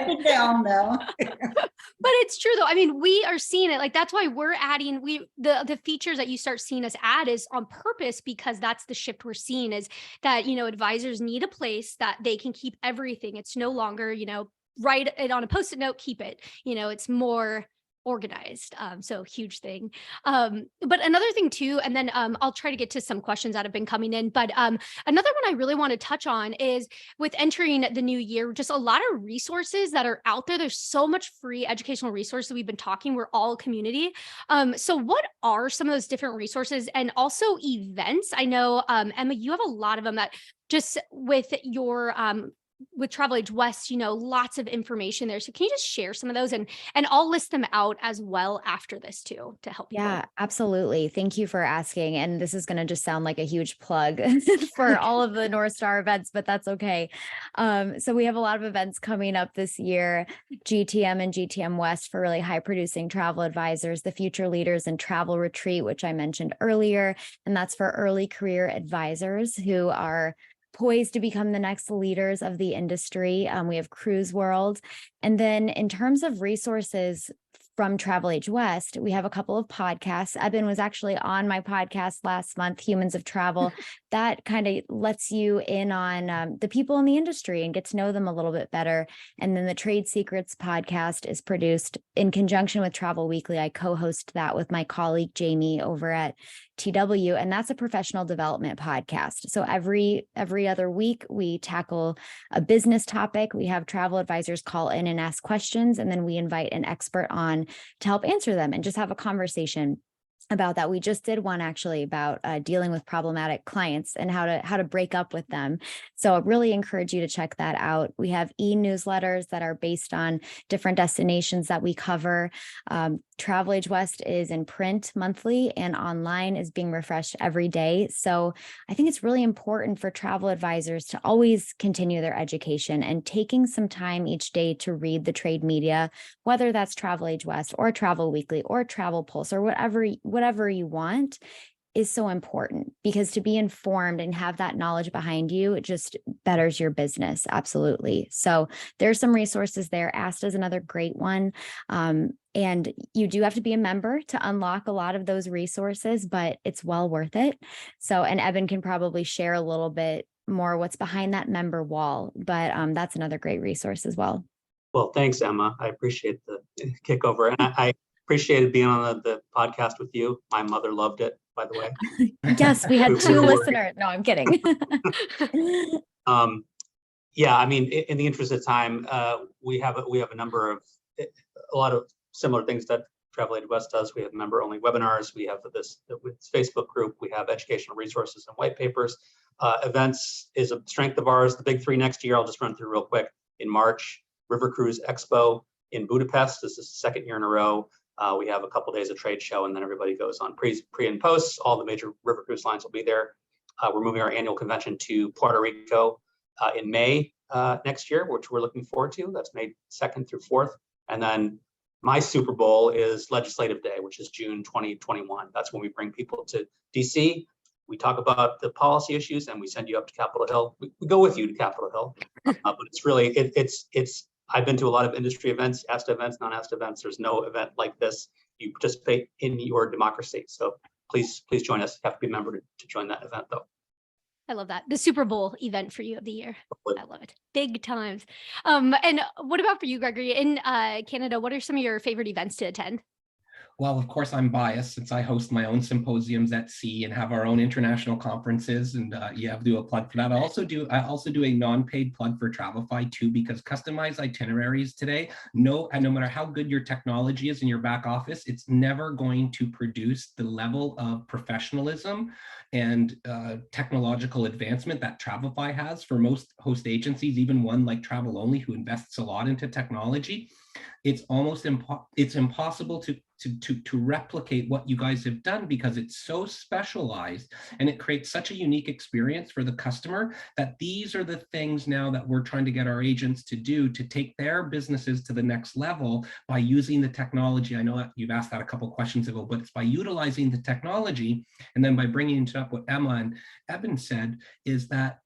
think they all know. But it's true though. I mean, we are seeing it. Like that's why we're adding the features that you start seeing us add is on purpose, because that's the shift we're seeing, is that, advisors need a place that they can keep everything. It's no longer, write it on a Post-it note, keep it, it's more organized. So huge thing. But another thing too, and then I'll try to get to some questions that have been coming in, but another one I really want to touch on is with entering the new year, just a lot of resources that are out there. There's so much free educational resources. We've been talking, we're all a community. So what are some of those different resources, and also events? I know, Emma, you have a lot of them that just with your with TravelAge West, lots of information there. So can you just share some of those, and I'll list them out as well after this too, to help people. Yeah, absolutely. Thank you for asking. And this is going to just sound like a huge plug for all of the North Star events, but that's okay. So we have a lot of events coming up this year, GTM and GTM West for really high producing travel advisors, the Future Leaders and Travel Retreat, which I mentioned earlier. And that's for early career advisors who are poised to become the next leaders of the industry. We have Cruise World. And then in terms of resources from TravelAge West, we have a couple of podcasts. Eben was actually on my podcast last month, Humans of Travel. That kind of lets you in on the people in the industry and get to know them a little bit better. And then the Trade Secrets podcast is produced in conjunction with Travel Weekly. I co-host that with my colleague Jamie over at TW, and that's a professional development podcast. So every other week we tackle a business topic. We have travel advisors call in and ask questions, and then we invite an expert on to help answer them and just have a conversation about that. We just did one actually about dealing with problematic clients and how to break up with them. So I really encourage you to check that out. We have e-newsletters that are based on different destinations that we cover. TravelAge West is in print monthly, and online is being refreshed every day. So I think it's really important for travel advisors to always continue their education and taking some time each day to read the trade media, whether that's TravelAge West or Travel Weekly or Travel Pulse or whatever you want, is so important, because to be informed and have that knowledge behind you, it just betters your business. Absolutely. So there's some resources there. ASTA is another great one. And you do have to be a member to unlock a lot of those resources, but it's well worth it. So, and Eben can probably share a little bit more what's behind that member wall, but that's another great resource as well. Well, thanks, Emma. I appreciate the kickover, and I appreciated being on the podcast with you. My mother loved it, by the way. Yes, we had 2 listeners. No, I'm kidding. Yeah, I mean, in the interest of time, we have a lot of similar things that TravelAge West does. We have member-only webinars. We have this Facebook group. We have educational resources and white papers. Events is a strength of ours. The big three next year, I'll just run through real quick. In March, River Cruise Expo in Budapest. This is the second year in a row. We have a couple days of trade show, and then everybody goes on pre and post. All the major river cruise lines will be there. We're moving our annual convention to Puerto Rico in May next year, which we're looking forward to. That's May 2nd through 4th. And then my Super Bowl is Legislative Day, which is June 2021. That's when we bring people to DC. We talk about the policy issues, and we send you up to Capitol Hill. We go with you to Capitol Hill, but it's really it's. I've been to a lot of industry events, ASTA events, non-ASTA events. There's no event like this. You participate in your democracy. So please join us. You have to be a member to join that event, though. I love that. The Super Bowl event for you of the year. I love it. Big times. And what about for you, Gregory? In Canada, what are some of your favorite events to attend? Well, of course, I'm biased since I host my own symposiums at sea and have our own international conferences, and you have to do a plug for that. I also do a non-paid plug for Travelify too, because customized itineraries today, no matter how good your technology is in your back office, it's never going to produce the level of professionalism and technological advancement that Travelify has for most host agencies, even one like TravelOnly, who invests a lot into technology. It's almost impossible to replicate what you guys have done, because it's so specialized and it creates such a unique experience for the customer, that these are the things now that we're trying to get our agents to do to take their businesses to the next level by using the technology. I know that you've asked that a couple questions ago, but it's by utilizing the technology, and then by bringing it up what Emma and Eben said, is that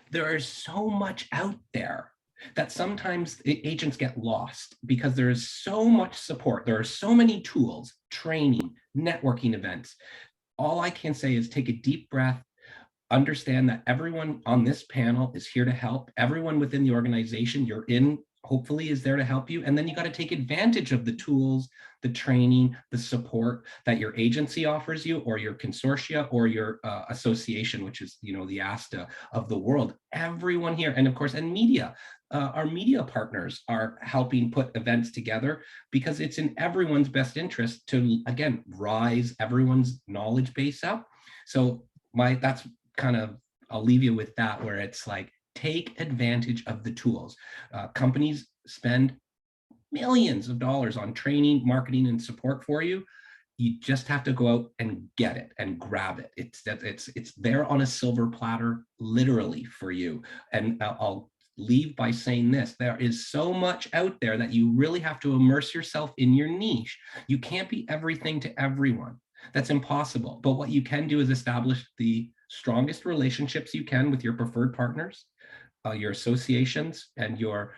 there is so much out there that sometimes agents get lost because there is so much support. There are so many tools, training, networking events. All I can say is take a deep breath, understand that everyone on this panel is here to help. Everyone within the organization you're in hopefully is there to help you. And then you got to take advantage of the tools, the training, the support that your agency offers you, or your consortia, or your association, which is, the ASTA of the world. Everyone here, and of course, and media. Our media partners are helping put events together, because it's in everyone's best interest to, again, rise everyone's knowledge base up. So that's kind of, I'll leave you with that, where it's like, take advantage of the tools. Companies spend millions of dollars on training, marketing, and support for you. You just have to go out and get it and grab it. It's there on a silver platter, literally, for you. And I'll leave by saying this: there is so much out there that you really have to immerse yourself in your niche. You can't be everything to everyone. That's impossible. But what you can do is establish the strongest relationships you can with your preferred partners, your associations, and your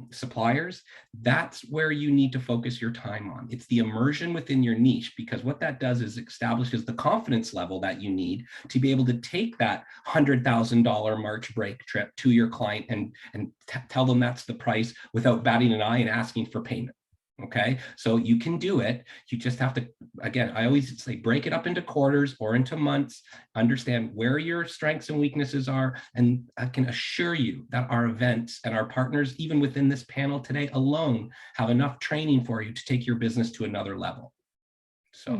suppliers. That's where you need to focus your time on. It's the immersion within your niche, because what that does is establishes the confidence level that you need to be able to take that $100,000 March break trip to your client and tell them that's the price without batting an eye and asking for payment. Okay, so you can do it. You just have to, again, I always say, break it up into quarters or into months, understand where your strengths and weaknesses are. And I can assure you that our events and our partners, even within this panel today alone, have enough training for you to take your business to another level. So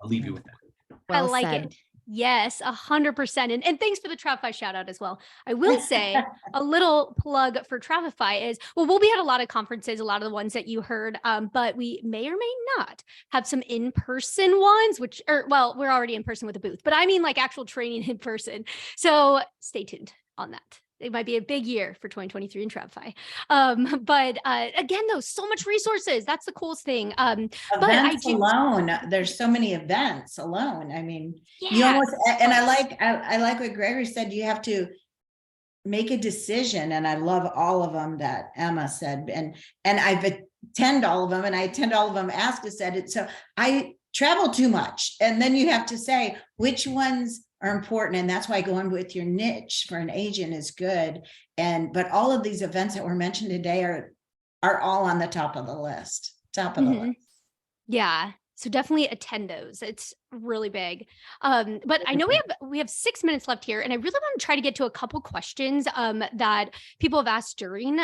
I'll leave you with that. Well I like said. it. Yes, 100%. And thanks for the Travify shout out as well. I will say a little plug for Travify is, well, we'll be at a lot of conferences, a lot of the ones that you heard, but we may or may not have some in-person ones, we're already in person with a booth, but I mean like actual training in person. So stay tuned on that. It might be a big year for 2023 in Travify. But again, though, so much resources. That's the coolest thing. Events alone, there's so many events alone. I mean, yeah, you almost, and I like what Gregory said, you have to make a decision. And I love all of them that Emma said, and I've attended all of them, and I attend all of them. ASTA said it. So I travel too much. And then you have to say which ones are important. And that's why going with your niche for an agent is good. But all of these events that were mentioned today are all on the top of the list. Top of the list. Yeah. So definitely attend those. It's really big. But I know we have 6 minutes left here, and I really want to try to get to a couple questions that people have asked during.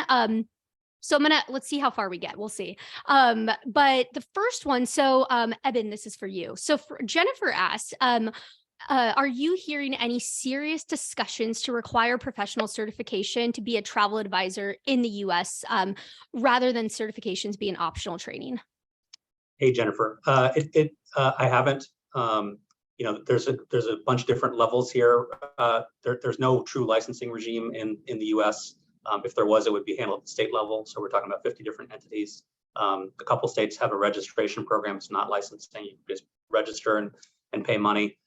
So let's see how far we get. We'll see. But the first one, so Eben, this is for you. So Jennifer asked, are you hearing any serious discussions to require professional certification to be a travel advisor in the US, rather than certifications being optional training? Hey, Jennifer. I haven't. There's a bunch of different levels here. There's no true licensing regime in the U.S. If there was, it would be handled at the state level. So we're talking about 50 different entities. A couple states have a registration program. It's not licensing. You just register and pay money.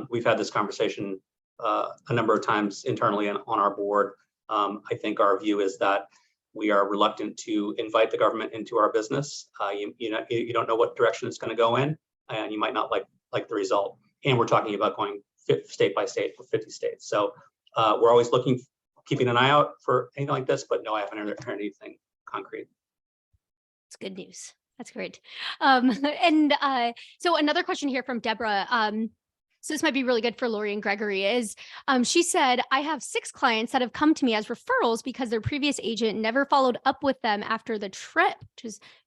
We've had this conversation a number of times internally and on our board. I think our view is that we are reluctant to invite the government into our business. You don't know what direction it's going to go in, and you might not like the result. And we're talking about going state by state for 50 states. So we're always keeping an eye out for anything like this, but no, I haven't heard anything concrete. It's good news. That's great. So another question here from Deborah. So this might be really good for Lori and Gregory is, she said, I have 6 clients that have come to me as referrals because their previous agent never followed up with them after the trip,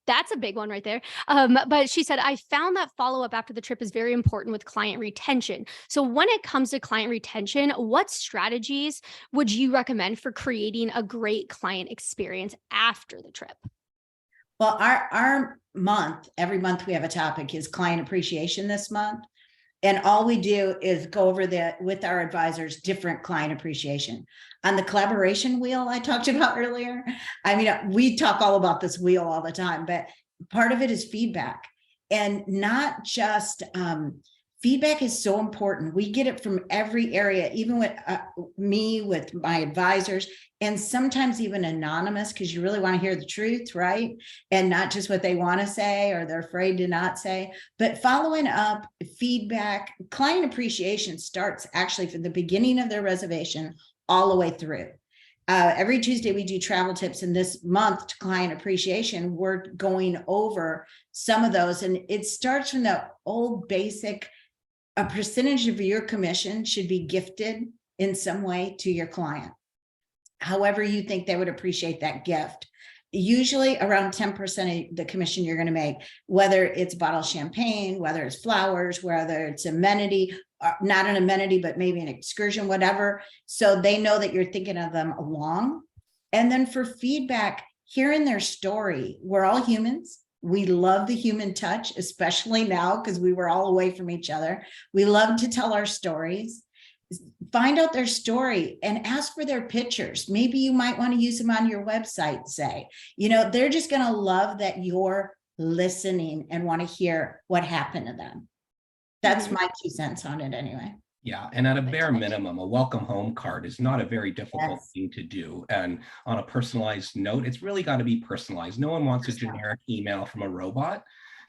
that's a big one right there. But she said, I found that follow-up after the trip is very important with client retention. So when it comes to client retention, what strategies would you recommend for creating a great client experience after the trip? Well, our month, every month we have a topic is client appreciation this month. And all we do is go over with our advisors, different client appreciation. On the collaboration wheel I talked about earlier, I mean, we talk all about this wheel all the time, but part of it is feedback. And not just feedback is so important. We get it from every area, even with me, with my advisors, and sometimes even anonymous, because you really want to hear the truth, right? And not just what they want to say or they're afraid to not say, but following up feedback. Client appreciation starts actually from the beginning of their reservation all the way through. Every Tuesday we do travel tips, and this month to client appreciation, we're going over some of those. And it starts from the old basic, a percentage of your commission should be gifted in some way to your client. However you think they would appreciate that gift. Usually around 10% of the commission you're going to make, whether it's a bottle of champagne, whether it's flowers, whether it's amenity, not an amenity, but maybe an excursion, whatever. So they know that you're thinking of them along. And then for feedback, hearing their story, we're all humans. We love the human touch, especially now because we were all away from each other. We love to tell our stories. Find out their story and ask for their pictures. Maybe you might want to use them on your website, say. They're just going to love that you're listening and want to hear what happened to them. That's my 2 cents on it anyway. Yeah, and at a bare minimum, a welcome home card is not a very difficult thing to do. And on a personalized note, it's really got to be personalized. No one wants a generic email from a robot.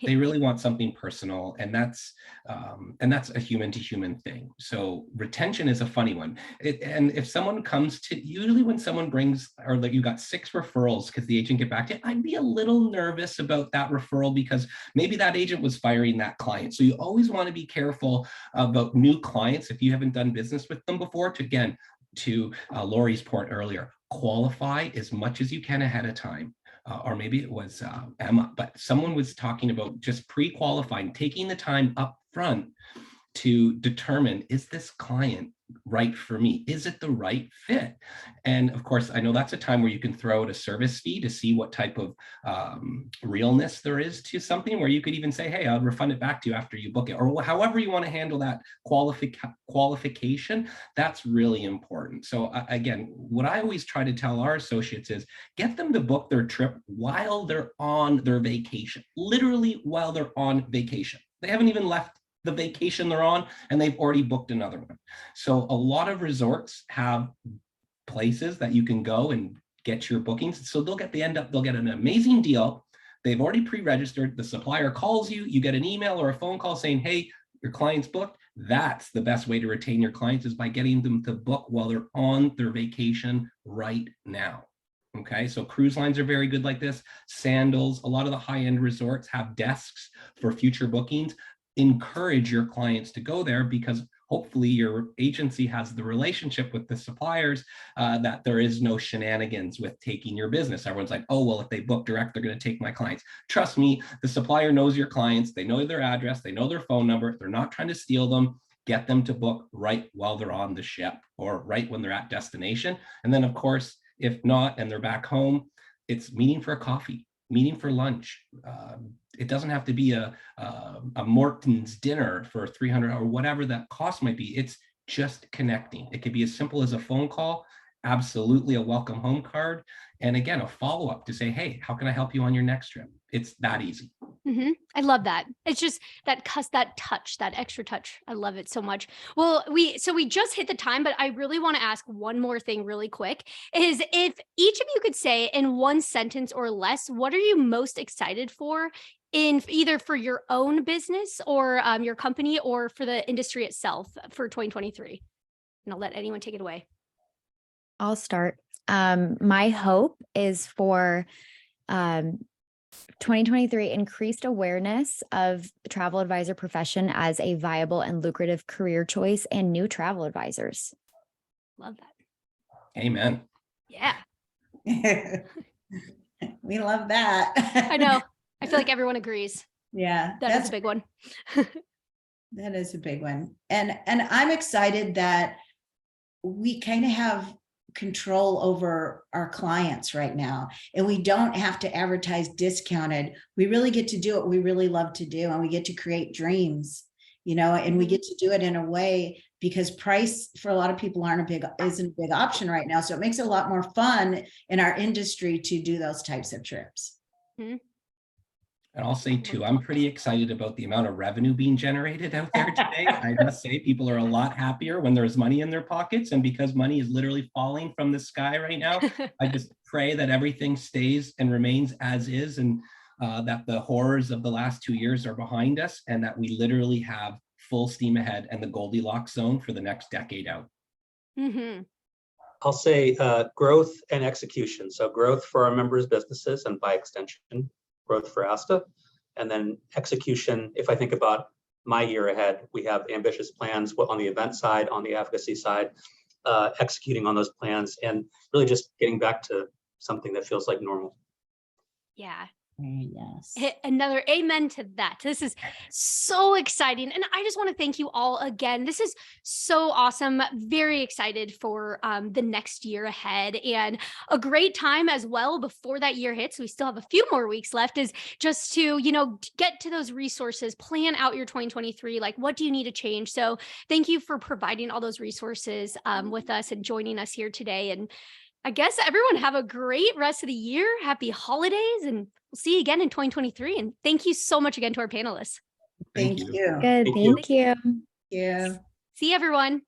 They really want something personal, and that's a human to human thing. So retention is a funny one. And if someone comes to, usually when someone brings, or like you got 6 referrals because the agent get back to you, I'd be a little nervous about that referral because maybe that agent was firing that client. So you always want to be careful about new clients if you haven't done business with them before. To Lori's point earlier, qualify as much as you can ahead of time. Or maybe it was Emma, but someone was talking about just pre-qualifying, taking the time up front to determine, is this client right for me? Is it the right fit? And of course, I know that's a time where you can throw out a service fee to see what type of realness there is to something, where you could even say, hey, I'll refund it back to you after you book it, or however you want to handle that qualification. That's really important. So again, what I always try to tell our associates is get them to book their trip while they're on their vacation, literally while they're on vacation. They haven't even left the vacation they're on, and they've already booked another one. So a lot of resorts have places that you can go and get your bookings. So they'll get an amazing deal. They've already pre-registered. The supplier calls you, you get an email or a phone call saying, hey, your client's booked. That's the best way to retain your clients, is by getting them to book while they're on their vacation right now. Okay, so cruise lines are very good like this. Sandals, a lot of the high-end resorts have desks for future bookings. Encourage your clients to go there, because hopefully your agency has the relationship with the suppliers that there is no shenanigans with taking your business. Everyone's like, oh, well, if they book direct, they're going to take my clients. Trust me, the supplier knows your clients. They know their address. They know their phone number. They're not trying to steal them. get them to book right while they're on the ship or right when they're at destination. And then of course, if not, and they're back home, it's meeting for a coffee, meeting for lunch. It doesn't have to be a Morton's dinner for $300 or whatever that cost might be. It's just connecting. It could be as simple as a phone call, absolutely a welcome home card, and again, a follow-up to say, hey, how can I help you on your next trip? It's that easy. I love that. It's just that touch, that extra touch. I love it so much. Well, we just hit the time, but I really want to ask one more thing really quick, is if each of you could say in one sentence or less, what are you most excited for in either for your own business or your company or for the industry itself for 2023? And I'll let anyone take it away. I'll start. My hope is for 2023 increased awareness of the travel advisor profession as a viable and lucrative career choice and new travel advisors. Love that. Amen. Yeah. We love that. I know. I feel like everyone agrees. Yeah. That's a big one. That is a big one. And I'm excited that we kind of have control over our clients right now, and we don't have to advertise discounted. We really get to do what we really love to do, and we get to create dreams, and we get to do it in a way because price for a lot of people isn't a big option right now. So it makes it a lot more fun in our industry to do those types of trips. And I'll say too, I'm pretty excited about the amount of revenue being generated out there today. I must say people are a lot happier when there's money in their pockets, and because money is literally falling from the sky right now, I just pray that everything stays and remains as is, and that the horrors of the last 2 years are behind us, and that we literally have full steam ahead and the Goldilocks zone for the next decade out. I'll say growth and execution. So growth for our members' businesses, and by extension, growth for ASTA, and then execution. If I think about my year ahead, we have ambitious plans on the event side, on the advocacy side, executing on those plans, and really just getting back to something that feels like normal. Yeah. Yes. Another amen to that. This is so exciting. And I just want to thank you all again. This is so awesome. Very excited for the next year ahead, and a great time as well before that year hits. We still have a few more weeks left, is just to, get to those resources, plan out your 2023. Like, what do you need to change? So thank you for providing all those resources with us and joining us here today. And I guess everyone have a great rest of the year. Happy holidays, and we'll see you again in 2023. And thank you so much again to our panelists. Thank you. Good. Thank you. Yeah. See you, everyone.